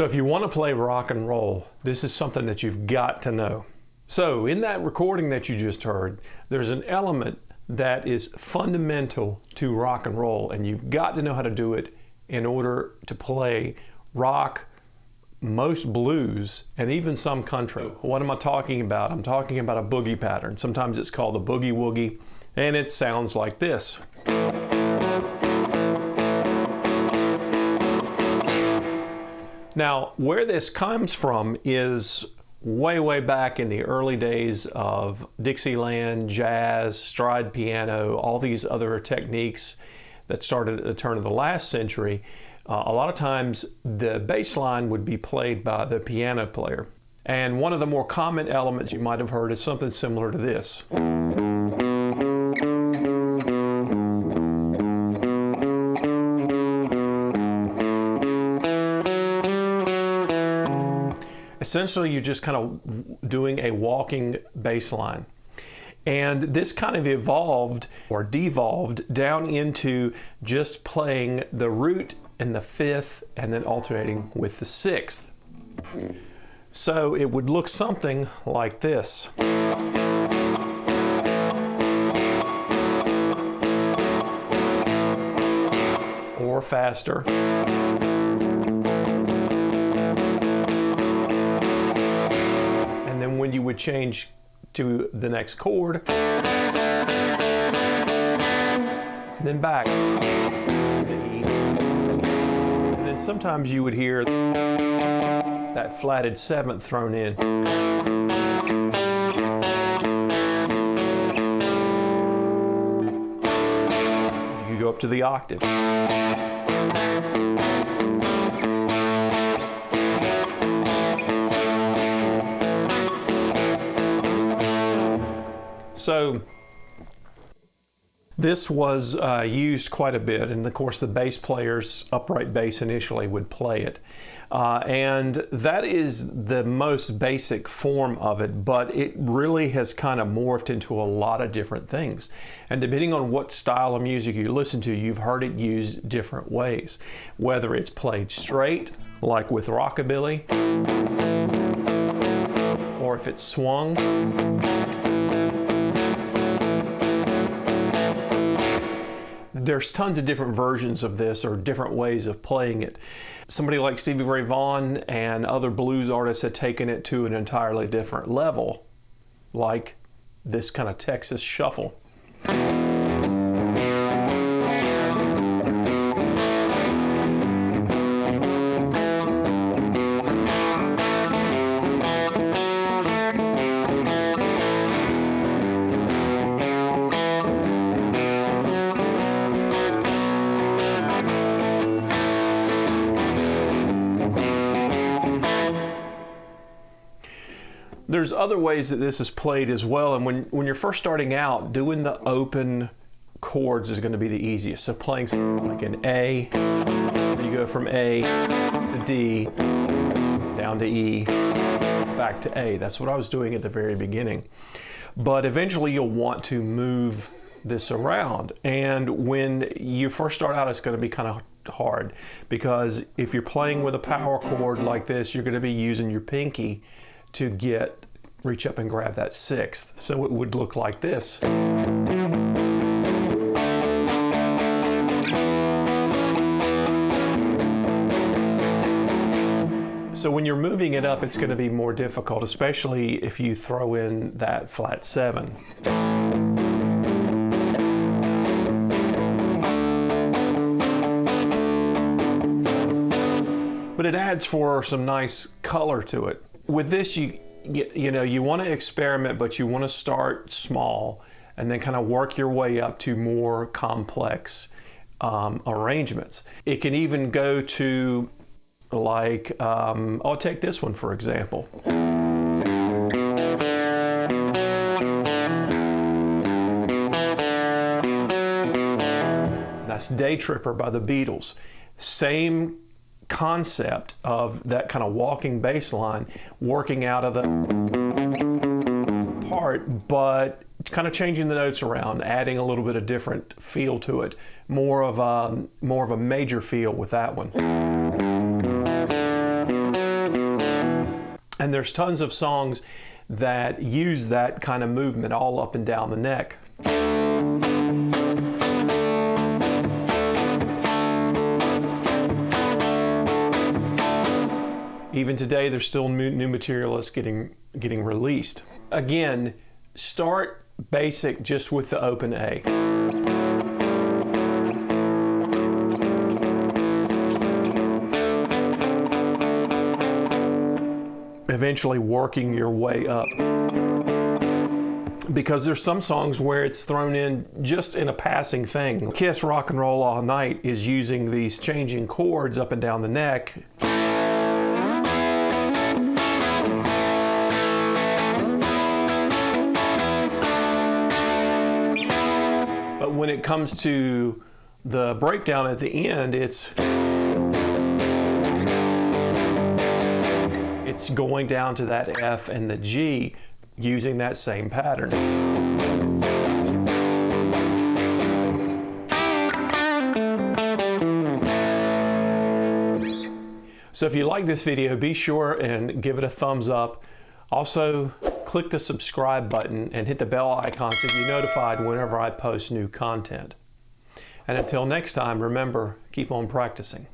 So if you want to play rock and roll, this is something that you've got to know. So in that recording that you just heard, there's an element that is fundamental to rock and roll, and you've got to know how to do it in order to play rock, most blues, and even some country. What am I talking about? I'm talking about a boogie pattern. Sometimes it's called a boogie woogie, and it sounds like this. Now, where this comes from is way back in the early days of Dixieland, jazz, stride piano, all these other techniques that started at the turn of the last century. A lot of times the bass line would be played by the piano player. And one of the more common elements you might have heard is something similar to this. Essentially, you're just kind of doing a walking bass line. And this kind of evolved or devolved down into just playing the root and the fifth and then alternating with the sixth. So it would look something like this. Or faster. And then when you would change to the next chord, and then back, and then sometimes you would hear that flatted seventh thrown in. You go up to the octave. So this was used quite a bit, and of course the bass players, upright bass initially, would play it. And that is the most basic form of it, but it really has kind of morphed into a lot of different things. And depending on what style of music you listen to, you've heard it used different ways. Whether it's played straight, like with rockabilly, or if it's swung. There's tons of different versions of this or different ways of playing it. Somebody like Stevie Ray Vaughan and other blues artists had taken it to an entirely different level, like this kind of Texas shuffle. There's other ways that this is played as well, and when you're first starting out, doing the open chords is going to be the easiest. So playing something like an A, you go from A to D, down to E, back to A. That's what I was doing at the very beginning. But eventually you'll want to move this around, and when you first start out, it's going to be kind of hard, because if you're playing with a power chord like this, you're going to be using your pinky to reach up and grab that sixth. So it would look like this. So when you're moving it up, it's going to be more difficult, especially if you throw in that flat seven. But it adds for some nice color to it. With this, you want to experiment, but you want to start small and then kind of work your way up to more complex arrangements. It can even go to like, I'll take this one for example. That's Day Tripper by the Beatles. Same concept of that kind of walking bass line, working out of the part, but kind of changing the notes around, adding a little bit of different feel to it, more of a major feel with that one. And there's tons of songs that use that kind of movement all up and down the neck. Even today, there's still new material that's getting released. Again, start basic just with the open A. Eventually working your way up. Because there's some songs where it's thrown in just in a passing thing. Kiss Rock and Roll All Night is using these changing chords up and down the neck. But when it comes to the breakdown at the end, it's going down to that F and the G using that same pattern. So if you like this video, be sure and give it a thumbs up. Also, click the subscribe button and hit the bell icon so you're notified whenever I post new content. And until next time, remember, keep on practicing.